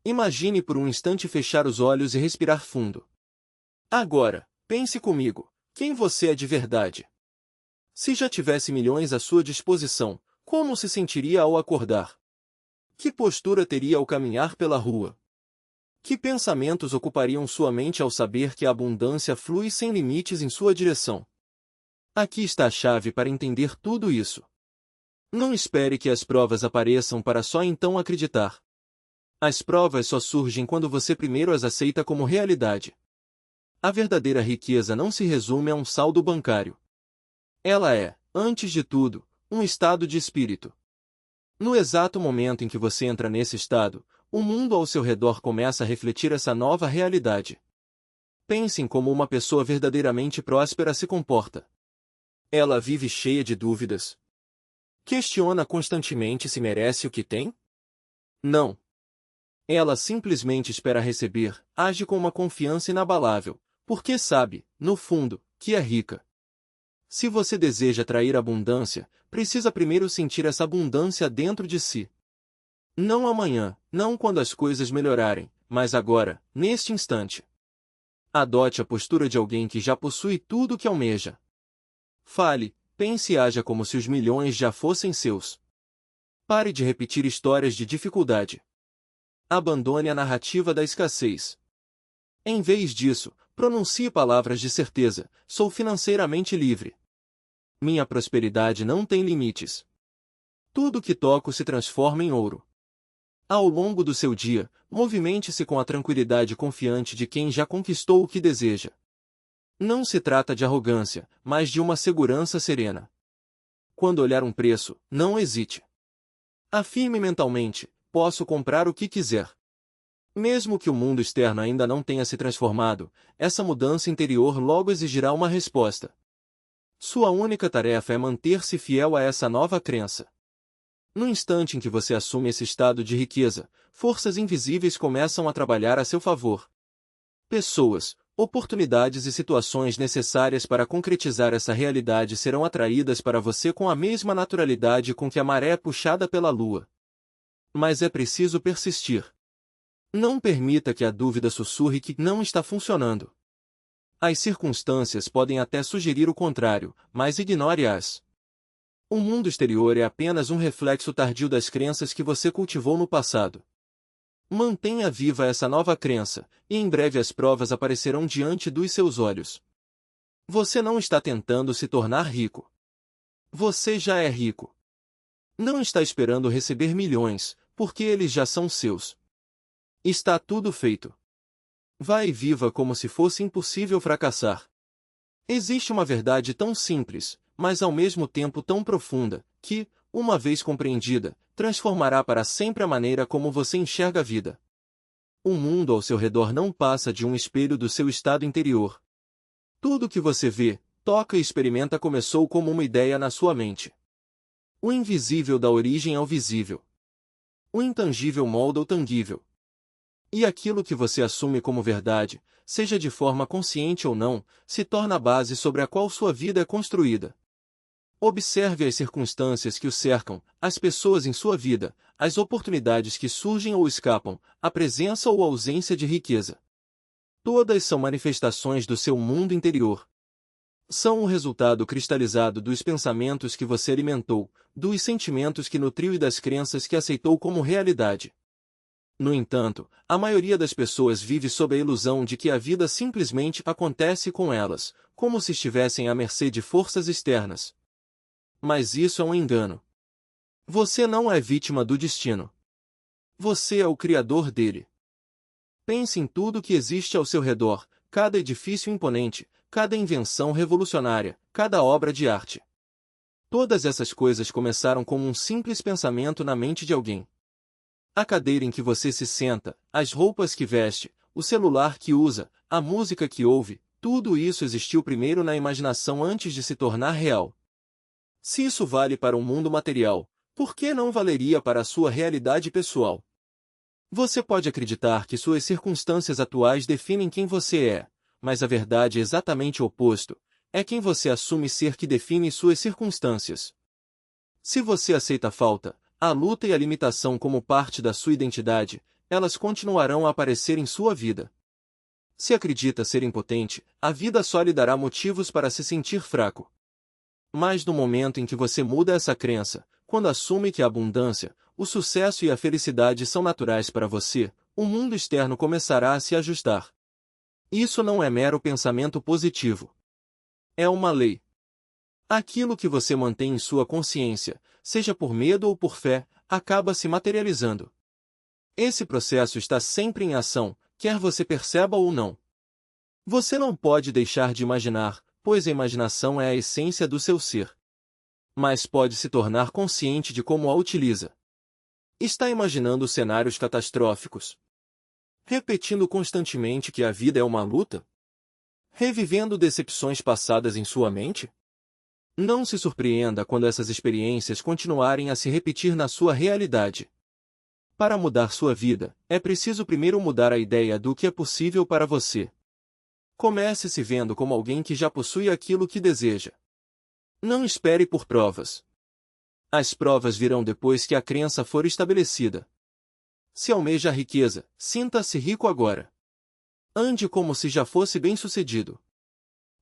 Imagine por um instante fechar os olhos e respirar fundo. Agora, pense comigo, quem você é de verdade? Se já tivesse milhões à sua disposição, como se sentiria ao acordar? Que postura teria ao caminhar pela rua? Que pensamentos ocupariam sua mente ao saber que a abundância flui sem limites em sua direção? Aqui está a chave para entender tudo isso. Não espere que as provas apareçam para só então acreditar. As provas só surgem quando você primeiro as aceita como realidade. A verdadeira riqueza não se resume a um saldo bancário. Ela é, antes de tudo, um estado de espírito. No exato momento em que você entra nesse estado, o mundo ao seu redor começa a refletir essa nova realidade. Pense em como uma pessoa verdadeiramente próspera se comporta. Ela vive cheia de dúvidas. Questiona constantemente se merece o que tem? Não. Ela simplesmente espera receber, age com uma confiança inabalável, porque sabe, no fundo, que é rica. Se você deseja atrair abundância, precisa primeiro sentir essa abundância dentro de si. Não amanhã, não quando as coisas melhorarem, mas agora, neste instante. Adote a postura de alguém que já possui tudo o que almeja. Fale, pense e haja como se os milhões já fossem seus. Pare de repetir histórias de dificuldade. Abandone a narrativa da escassez. Em vez disso, pronuncie palavras de certeza: sou financeiramente livre. Minha prosperidade não tem limites. Tudo que toco se transforma em ouro. Ao longo do seu dia, movimente-se com a tranquilidade confiante de quem já conquistou o que deseja. Não se trata de arrogância, mas de uma segurança serena. Quando olhar um preço, não hesite. Afirme mentalmente: posso comprar o que quiser. Mesmo que o mundo externo ainda não tenha se transformado, essa mudança interior logo exigirá uma resposta. Sua única tarefa é manter-se fiel a essa nova crença. No instante em que você assume esse estado de riqueza, forças invisíveis começam a trabalhar a seu favor. Pessoas, oportunidades e situações necessárias para concretizar essa realidade serão atraídas para você com a mesma naturalidade com que a maré é puxada pela lua. Mas é preciso persistir. Não permita que a dúvida sussurre que não está funcionando. As circunstâncias podem até sugerir o contrário, mas ignore-as. O mundo exterior é apenas um reflexo tardio das crenças que você cultivou no passado. Mantenha viva essa nova crença, e em breve as provas aparecerão diante dos seus olhos. Você não está tentando se tornar rico. Você já é rico. Não está esperando receber milhões, porque eles já são seus. Está tudo feito. Vá e viva como se fosse impossível fracassar. Existe uma verdade tão simples, mas ao mesmo tempo tão profunda, que, uma vez compreendida, transformará para sempre a maneira como você enxerga a vida. O mundo ao seu redor não passa de um espelho do seu estado interior. Tudo que você vê, toca e experimenta começou como uma ideia na sua mente. O invisível dá origem ao visível. O intangível molda o tangível. E aquilo que você assume como verdade, seja de forma consciente ou não, se torna a base sobre a qual sua vida é construída. Observe as circunstâncias que o cercam, as pessoas em sua vida, as oportunidades que surgem ou escapam, a presença ou ausência de riqueza. Todas são manifestações do seu mundo interior. São o resultado cristalizado dos pensamentos que você alimentou, dos sentimentos que nutriu e das crenças que aceitou como realidade. No entanto, a maioria das pessoas vive sob a ilusão de que a vida simplesmente acontece com elas, como se estivessem à mercê de forças externas. Mas isso é um engano. Você não é vítima do destino. Você é o criador dele. Pense em tudo que existe ao seu redor, cada edifício imponente, cada invenção revolucionária, cada obra de arte. Todas essas coisas começaram como um simples pensamento na mente de alguém. A cadeira em que você se senta, as roupas que veste, o celular que usa, a música que ouve, tudo isso existiu primeiro na imaginação antes de se tornar real. Se isso vale para o mundo material, por que não valeria para a sua realidade pessoal? Você pode acreditar que suas circunstâncias atuais definem quem você é, mas a verdade é exatamente o oposto, é quem você assume ser que define suas circunstâncias. Se você aceita a falta, a luta e a limitação como parte da sua identidade, elas continuarão a aparecer em sua vida. Se acredita ser impotente, a vida só lhe dará motivos para se sentir fraco. Mas no momento em que você muda essa crença, quando assume que a abundância, o sucesso e a felicidade são naturais para você, o mundo externo começará a se ajustar. Isso não é mero pensamento positivo. É uma lei. Aquilo que você mantém em sua consciência, seja por medo ou por fé, acaba se materializando. Esse processo está sempre em ação, quer você perceba ou não. Você não pode deixar de imaginar, pois a imaginação é a essência do seu ser. Mas pode se tornar consciente de como a utiliza. Está imaginando cenários catastróficos? Repetindo constantemente que a vida é uma luta? Revivendo decepções passadas em sua mente? Não se surpreenda quando essas experiências continuarem a se repetir na sua realidade. Para mudar sua vida, é preciso primeiro mudar a ideia do que é possível para você. Comece se vendo como alguém que já possui aquilo que deseja. Não espere por provas. As provas virão depois que a crença for estabelecida. Se almeja a riqueza, sinta-se rico agora. Ande como se já fosse bem-sucedido.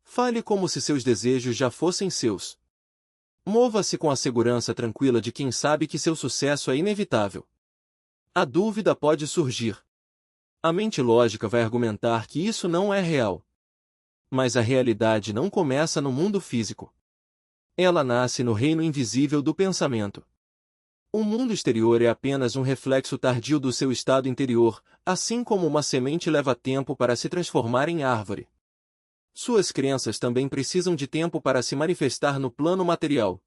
Fale como se seus desejos já fossem seus. Mova-se com a segurança tranquila de quem sabe que seu sucesso é inevitável. A dúvida pode surgir. A mente lógica vai argumentar que isso não é real. Mas a realidade não começa no mundo físico. Ela nasce no reino invisível do pensamento. O mundo exterior é apenas um reflexo tardio do seu estado interior, assim como uma semente leva tempo para se transformar em árvore. Suas crenças também precisam de tempo para se manifestar no plano material.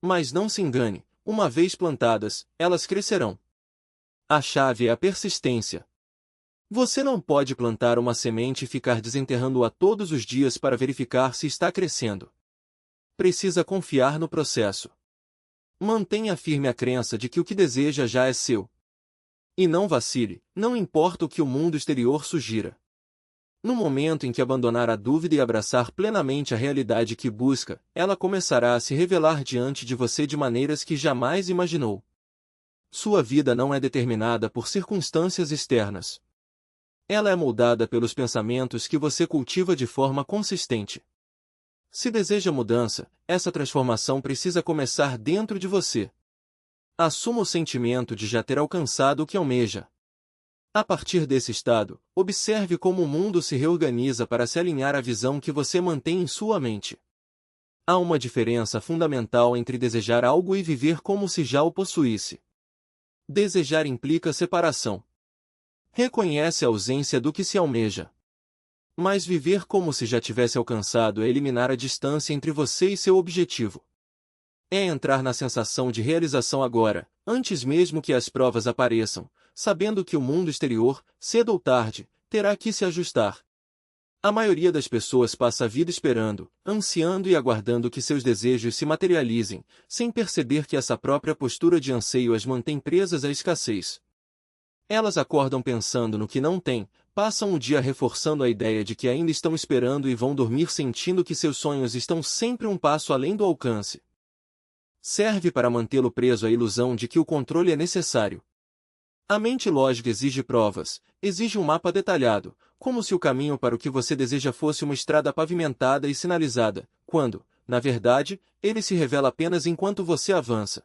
Mas não se engane, uma vez plantadas, elas crescerão. A chave é a persistência. Você não pode plantar uma semente e ficar desenterrando-a todos os dias para verificar se está crescendo. Precisa confiar no processo. Mantenha firme a crença de que o que deseja já é seu. E não vacile, não importa o que o mundo exterior sugira. No momento em que abandonar a dúvida e abraçar plenamente a realidade que busca, ela começará a se revelar diante de você de maneiras que jamais imaginou. Sua vida não é determinada por circunstâncias externas. Ela é moldada pelos pensamentos que você cultiva de forma consistente. Se deseja mudança, essa transformação precisa começar dentro de você. Assuma o sentimento de já ter alcançado o que almeja. A partir desse estado, observe como o mundo se reorganiza para se alinhar à visão que você mantém em sua mente. Há uma diferença fundamental entre desejar algo e viver como se já o possuísse. Desejar implica separação. Reconhece a ausência do que se almeja. Mas viver como se já tivesse alcançado é eliminar a distância entre você e seu objetivo. É entrar na sensação de realização agora, antes mesmo que as provas apareçam, sabendo que o mundo exterior, cedo ou tarde, terá que se ajustar. A maioria das pessoas passa a vida esperando, ansiando e aguardando que seus desejos se materializem, sem perceber que essa própria postura de anseio as mantém presas à escassez. Elas acordam pensando no que não têm, passam o dia reforçando a ideia de que ainda estão esperando e vão dormir sentindo que seus sonhos estão sempre um passo além do alcance. Serve para mantê-lo preso à ilusão de que o controle é necessário. A mente lógica exige provas, exige um mapa detalhado, como se o caminho para o que você deseja fosse uma estrada pavimentada e sinalizada, quando, na verdade, ele se revela apenas enquanto você avança.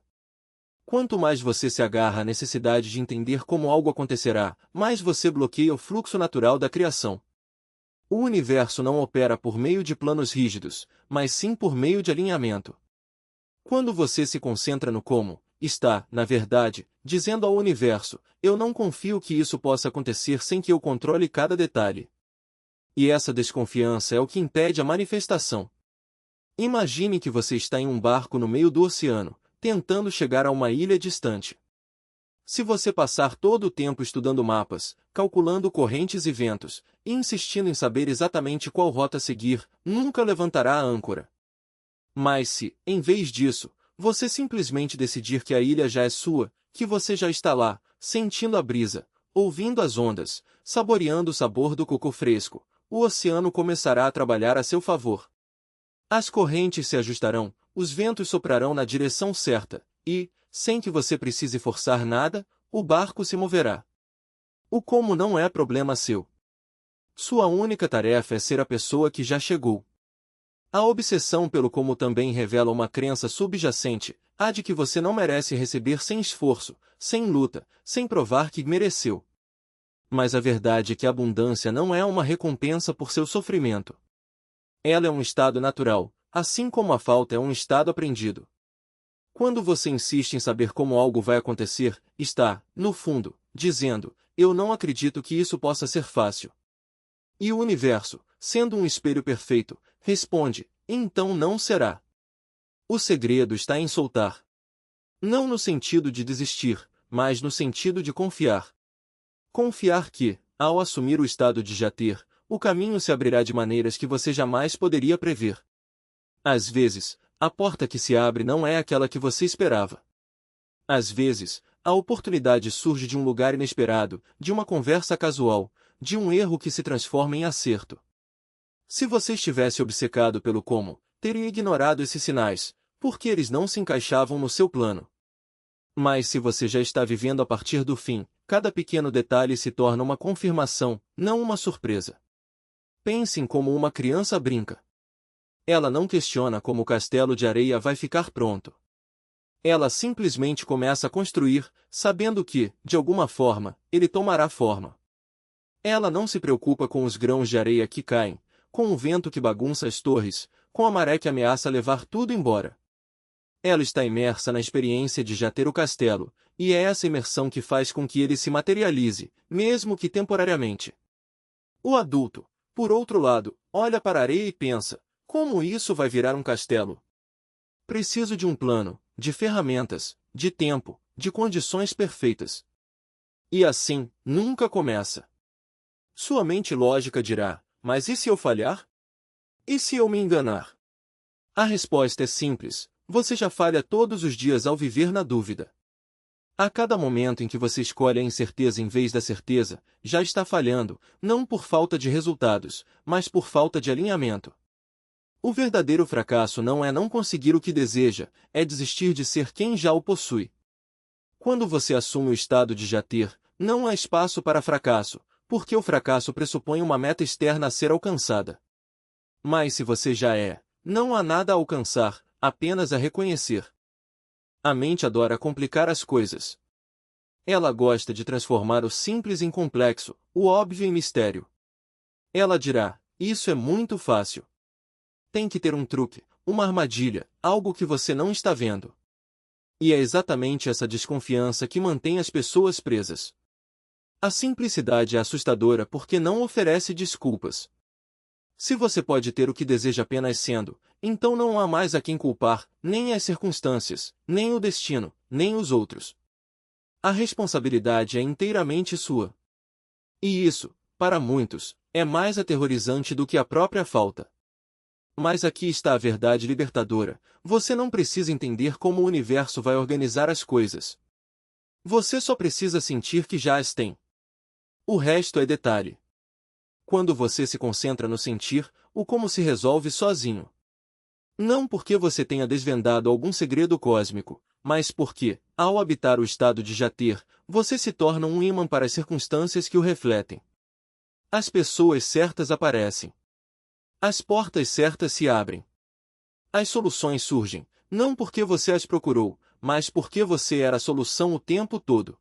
Quanto mais você se agarra à necessidade de entender como algo acontecerá, mais você bloqueia o fluxo natural da criação. O universo não opera por meio de planos rígidos, mas sim por meio de alinhamento. Quando você se concentra no como, está, na verdade, dizendo ao universo, eu não confio que isso possa acontecer sem que eu controle cada detalhe. E essa desconfiança é o que impede a manifestação. Imagine que você está em um barco no meio do oceano, tentando chegar a uma ilha distante. Se você passar todo o tempo estudando mapas, calculando correntes e ventos, e insistindo em saber exatamente qual rota seguir, nunca levantará a âncora. Mas se, em vez disso, você simplesmente decidir que a ilha já é sua, que você já está lá, sentindo a brisa, ouvindo as ondas, saboreando o sabor do coco fresco, o oceano começará a trabalhar a seu favor. As correntes se ajustarão, os ventos soprarão na direção certa, e, sem que você precise forçar nada, o barco se moverá. O como não é problema seu. Sua única tarefa é ser a pessoa que já chegou. A obsessão pelo como também revela uma crença subjacente, a de que você não merece receber sem esforço, sem luta, sem provar que mereceu. Mas a verdade é que a abundância não é uma recompensa por seu sofrimento. Ela é um estado natural, assim como a falta é um estado aprendido. Quando você insiste em saber como algo vai acontecer, está, no fundo, dizendo, eu não acredito que isso possa ser fácil. E o universo, sendo um espelho perfeito, responde, então não será. O segredo está em soltar. Não no sentido de desistir, mas no sentido de confiar. Confiar que, ao assumir o estado de já ter, o caminho se abrirá de maneiras que você jamais poderia prever. Às vezes, a porta que se abre não é aquela que você esperava. Às vezes, a oportunidade surge de um lugar inesperado, de uma conversa casual, de um erro que se transforma em acerto. Se você estivesse obcecado pelo como, teria ignorado esses sinais, porque eles não se encaixavam no seu plano. Mas se você já está vivendo a partir do fim, cada pequeno detalhe se torna uma confirmação, não uma surpresa. Pense em como uma criança brinca. Ela não questiona como o castelo de areia vai ficar pronto. Ela simplesmente começa a construir, sabendo que, de alguma forma, ele tomará forma. Ela não se preocupa com os grãos de areia que caem, com o vento que bagunça as torres, com a maré que ameaça levar tudo embora. Ela está imersa na experiência de já ter o castelo, e é essa imersão que faz com que ele se materialize, mesmo que temporariamente. O adulto, por outro lado, olha para a areia e pensa, como isso vai virar um castelo? Preciso de um plano, de ferramentas, de tempo, de condições perfeitas. E assim, nunca começa. Sua mente lógica dirá, mas e se eu falhar? E se eu me enganar? A resposta é simples, você já falha todos os dias ao viver na dúvida. A cada momento em que você escolhe a incerteza em vez da certeza, já está falhando, não por falta de resultados, mas por falta de alinhamento. O verdadeiro fracasso não é não conseguir o que deseja, é desistir de ser quem já o possui. Quando você assume o estado de já ter, não há espaço para fracasso, porque o fracasso pressupõe uma meta externa a ser alcançada. Mas se você já é, não há nada a alcançar, apenas a reconhecer. A mente adora complicar as coisas. Ela gosta de transformar o simples em complexo, o óbvio em mistério. Ela dirá, isso é muito fácil. Tem que ter um truque, uma armadilha, algo que você não está vendo. E é exatamente essa desconfiança que mantém as pessoas presas. A simplicidade é assustadora porque não oferece desculpas. Se você pode ter o que deseja apenas sendo, então não há mais a quem culpar, nem as circunstâncias, nem o destino, nem os outros. A responsabilidade é inteiramente sua. E isso, para muitos, é mais aterrorizante do que a própria falta. Mas aqui está a verdade libertadora, você não precisa entender como o universo vai organizar as coisas. Você só precisa sentir que já as tem. O resto é detalhe. Quando você se concentra no sentir, o como se resolve sozinho. Não porque você tenha desvendado algum segredo cósmico, mas porque, ao habitar o estado de já ter, você se torna um ímã para as circunstâncias que o refletem. As pessoas certas aparecem. As portas certas se abrem. As soluções surgem, não porque você as procurou, mas porque você era a solução o tempo todo.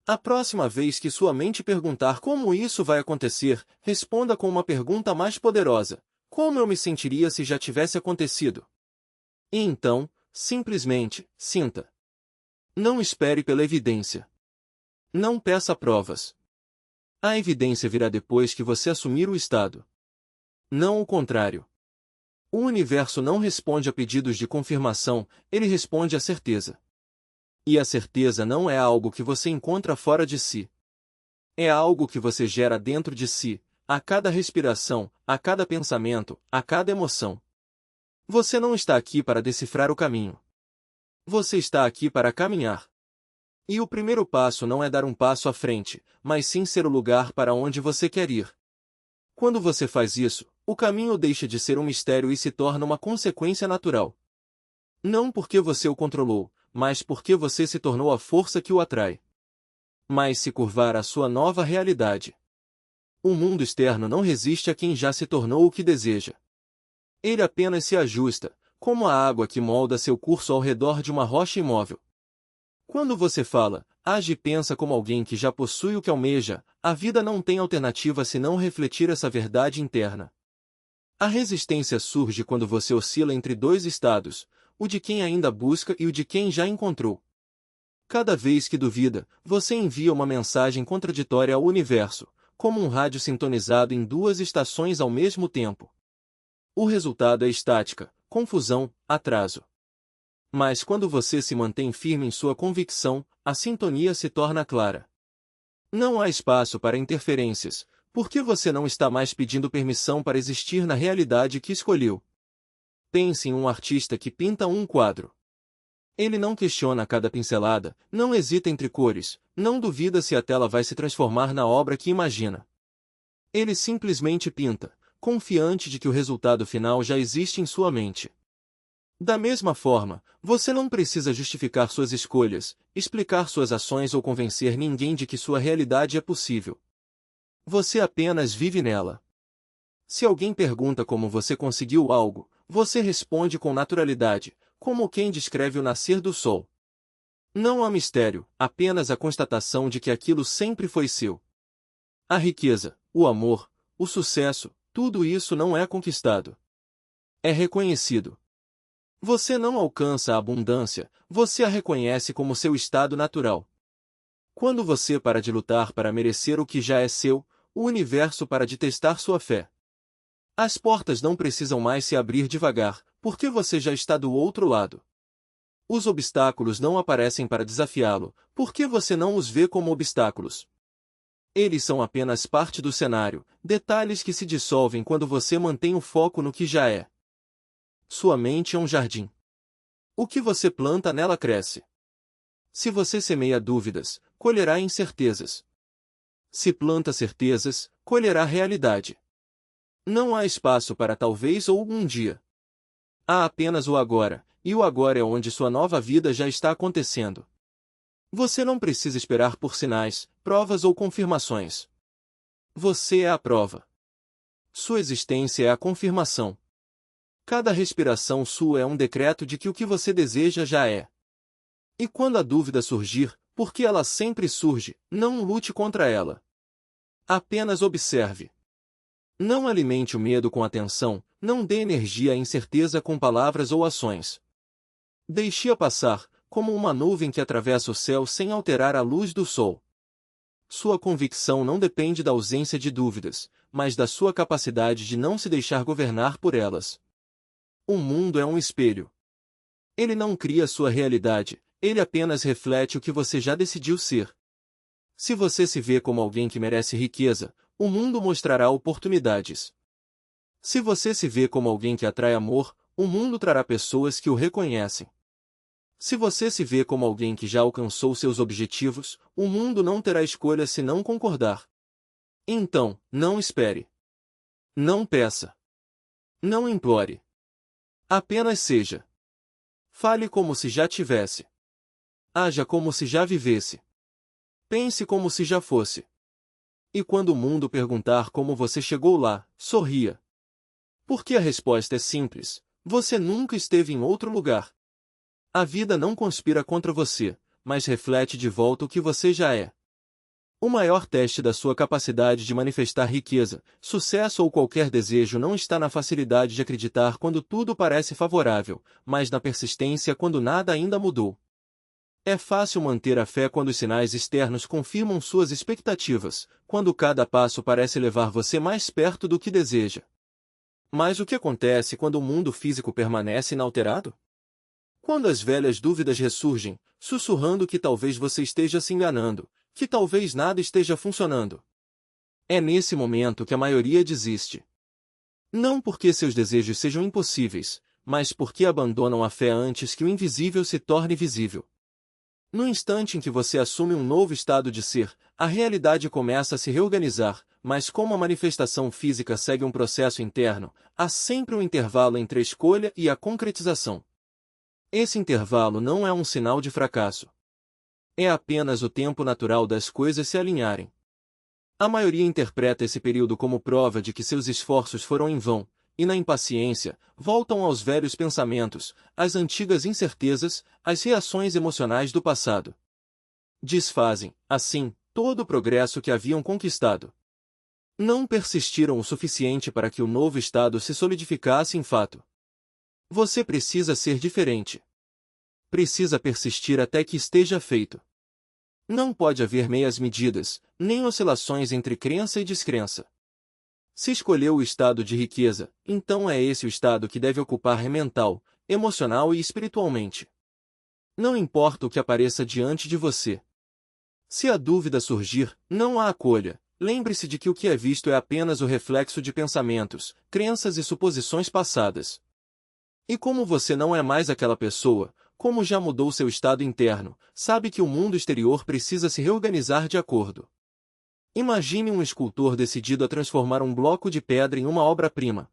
A próxima vez que sua mente perguntar como isso vai acontecer, responda com uma pergunta mais poderosa: como eu me sentiria se já tivesse acontecido? E então, simplesmente, sinta. Não espere pela evidência. Não peça provas. A evidência virá depois que você assumir o estado. Não o contrário. O universo não responde a pedidos de confirmação, ele responde à certeza. E a certeza não é algo que você encontra fora de si. É algo que você gera dentro de si, a cada respiração, a cada pensamento, a cada emoção. Você não está aqui para decifrar o caminho. Você está aqui para caminhar. E o primeiro passo não é dar um passo à frente, mas sim ser o lugar para onde você quer ir. Quando você faz isso, o caminho deixa de ser um mistério e se torna uma consequência natural. Não porque você o controlou, mas porque você se tornou a força que o atrai. mas se curvar à sua nova realidade. O mundo externo não resiste a quem já se tornou o que deseja. Ele apenas se ajusta, como a água que molda seu curso ao redor de uma rocha imóvel. Quando você fala, age e pensa como alguém que já possui o que almeja, a vida não tem alternativa senão refletir essa verdade interna. A resistência surge quando você oscila entre dois estados, o de quem ainda busca e o de quem já encontrou. Cada vez que duvida, você envia uma mensagem contraditória ao universo, como um rádio sintonizado em duas estações ao mesmo tempo. O resultado é estática, confusão, atraso. Mas quando você se mantém firme em sua convicção, a sintonia se torna clara. Não há espaço para interferências, porque você não está mais pedindo permissão para existir na realidade que escolheu. Pense em um artista que pinta um quadro. Ele não questiona cada pincelada, não hesita entre cores, não duvida se a tela vai se transformar na obra que imagina. Ele simplesmente pinta, confiante de que o resultado final já existe em sua mente. Da mesma forma, você não precisa justificar suas escolhas, explicar suas ações ou convencer ninguém de que sua realidade é possível. Você apenas vive nela. Se alguém pergunta como você conseguiu algo, você responde com naturalidade, como quem descreve o nascer do sol. Não há mistério, apenas a constatação de que aquilo sempre foi seu. A riqueza, o amor, o sucesso, tudo isso não é conquistado. É reconhecido. Você não alcança a abundância, você a reconhece como seu estado natural. Quando você para de lutar para merecer o que já é seu, o universo para de testar sua fé. As portas não precisam mais se abrir devagar, porque você já está do outro lado. Os obstáculos não aparecem para desafiá-lo, porque você não os vê como obstáculos. Eles são apenas parte do cenário, detalhes que se dissolvem quando você mantém o foco no que já é. Sua mente é um jardim. O que você planta nela cresce. Se você semeia dúvidas, colherá incertezas. Se planta certezas, colherá realidade. Não há espaço para talvez ou um dia. Há apenas o agora, e o agora é onde sua nova vida já está acontecendo. Você não precisa esperar por sinais, provas ou confirmações. Você é a prova. Sua existência é a confirmação. Cada respiração sua é um decreto de que o que você deseja já é. E quando a dúvida surgir, porque ela sempre surge, não lute contra ela. Apenas observe. Não alimente o medo com atenção, não dê energia à incerteza com palavras ou ações. Deixe-a passar, como uma nuvem que atravessa o céu sem alterar a luz do sol. Sua convicção não depende da ausência de dúvidas, mas da sua capacidade de não se deixar governar por elas. O mundo é um espelho. Ele não cria sua realidade, ele apenas reflete o que você já decidiu ser. Se você se vê como alguém que merece riqueza, o mundo mostrará oportunidades. Se você se vê como alguém que atrai amor, o mundo trará pessoas que o reconhecem. Se você se vê como alguém que já alcançou seus objetivos, o mundo não terá escolha se não concordar. Então, não espere. Não peça. Não implore. Apenas seja. Fale como se já tivesse. Haja como se já vivesse. Pense como se já fosse. E quando o mundo perguntar como você chegou lá, sorria. Porque a resposta é simples: você nunca esteve em outro lugar. A vida não conspira contra você, mas reflete de volta o que você já é. O maior teste da sua capacidade de manifestar riqueza, sucesso ou qualquer desejo não está na facilidade de acreditar quando tudo parece favorável, mas na persistência quando nada ainda mudou. É fácil manter a fé quando os sinais externos confirmam suas expectativas, quando cada passo parece levar você mais perto do que deseja. Mas o que acontece quando o mundo físico permanece inalterado? Quando as velhas dúvidas ressurgem, sussurrando que talvez você esteja se enganando, que talvez nada esteja funcionando. É nesse momento que a maioria desiste. Não porque seus desejos sejam impossíveis, mas porque abandonam a fé antes que o invisível se torne visível. No instante em que você assume um novo estado de ser, a realidade começa a se reorganizar, mas como a manifestação física segue um processo interno, há sempre um intervalo entre a escolha e a concretização. Esse intervalo não é um sinal de fracasso. É apenas o tempo natural das coisas se alinharem. A maioria interpreta esse período como prova de que seus esforços foram em vão, e na impaciência, voltam aos velhos pensamentos, às antigas incertezas, às reações emocionais do passado. Desfazem, assim, todo o progresso que haviam conquistado. Não persistiram o suficiente para que o novo estado se solidificasse em fato. Você precisa ser diferente. Precisa persistir até que esteja feito. Não pode haver meias medidas, nem oscilações entre crença e descrença. Se escolheu o estado de riqueza, então é esse o estado que deve ocupar mental, emocional e espiritualmente. Não importa o que apareça diante de você. Se a dúvida surgir, não a acolha. Lembre-se de que o que é visto é apenas o reflexo de pensamentos, crenças e suposições passadas. E como você não é mais aquela pessoa, como já mudou seu estado interno, sabe que o mundo exterior precisa se reorganizar de acordo. Imagine um escultor decidido a transformar um bloco de pedra em uma obra-prima.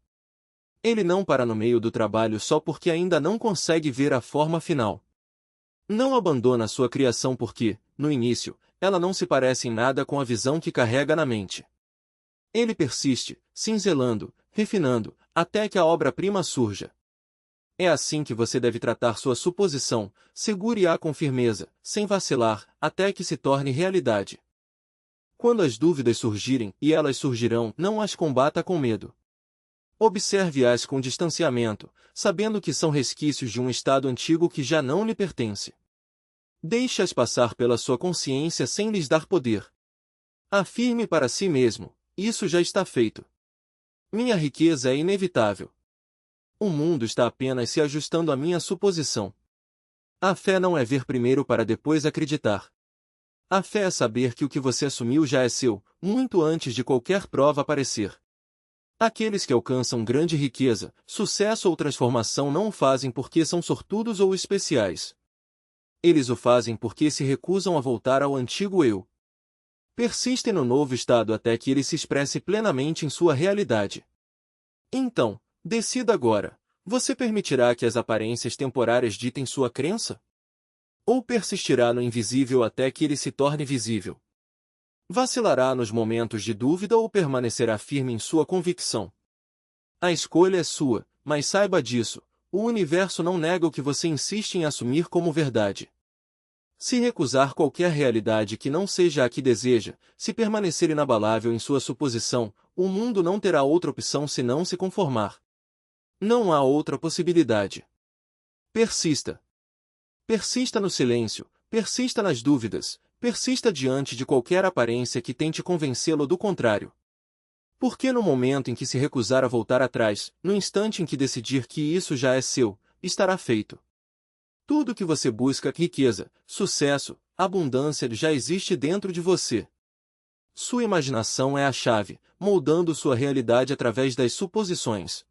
Ele não para no meio do trabalho só porque ainda não consegue ver a forma final. Não abandona sua criação porque, no início, ela não se parece em nada com a visão que carrega na mente. Ele persiste, cinzelando, refinando, até que a obra-prima surja. É assim que você deve tratar sua suposição, segure-a com firmeza, sem vacilar, até que se torne realidade. Quando as dúvidas surgirem, e elas surgirão, não as combata com medo. Observe-as com distanciamento, sabendo que são resquícios de um estado antigo que já não lhe pertence. Deixe-as passar pela sua consciência sem lhes dar poder. Afirme para si mesmo, isso já está feito. Minha riqueza é inevitável. O mundo está apenas se ajustando à minha suposição. A fé não é ver primeiro para depois acreditar. A fé é saber que o que você assumiu já é seu, muito antes de qualquer prova aparecer. Aqueles que alcançam grande riqueza, sucesso ou transformação não o fazem porque são sortudos ou especiais. Eles o fazem porque se recusam a voltar ao antigo eu. Persistem no novo estado até que ele se expresse plenamente em sua realidade. Então, decida agora, você permitirá que as aparências temporárias ditem sua crença? Ou persistirá no invisível até que ele se torne visível? Vacilará nos momentos de dúvida ou permanecerá firme em sua convicção? A escolha é sua, mas saiba disso, o universo não nega o que você insiste em assumir como verdade. Se recusar qualquer realidade que não seja a que deseja, se permanecer inabalável em sua suposição, o mundo não terá outra opção senão se conformar. Não há outra possibilidade. Persista. Persista no silêncio, persista nas dúvidas, persista diante de qualquer aparência que tente convencê-lo do contrário. Porque no momento em que se recusar a voltar atrás, no instante em que decidir que isso já é seu, estará feito. Tudo o que você busca, riqueza, sucesso, abundância, já existe dentro de você. Sua imaginação é a chave, moldando sua realidade através das suposições.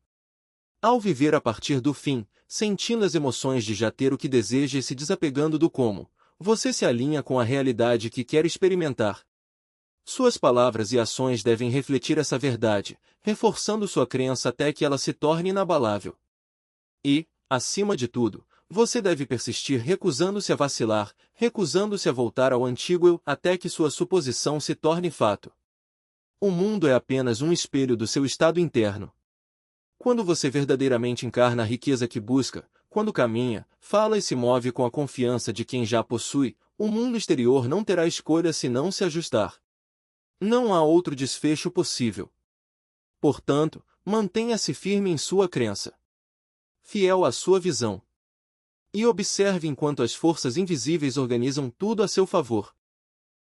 Ao viver a partir do fim, sentindo as emoções de já ter o que deseja e se desapegando do como, você se alinha com a realidade que quer experimentar. Suas palavras e ações devem refletir essa verdade, reforçando sua crença até que ela se torne inabalável. E, acima de tudo, você deve persistir recusando-se a vacilar, recusando-se a voltar ao antigo eu, até que sua suposição se torne fato. O mundo é apenas um espelho do seu estado interno. Quando você verdadeiramente encarna a riqueza que busca, quando caminha, fala e se move com a confiança de quem já possui, o mundo exterior não terá escolha senão se ajustar. Não há outro desfecho possível. Portanto, mantenha-se firme em sua crença. Fiel à sua visão. E observe enquanto as forças invisíveis organizam tudo a seu favor.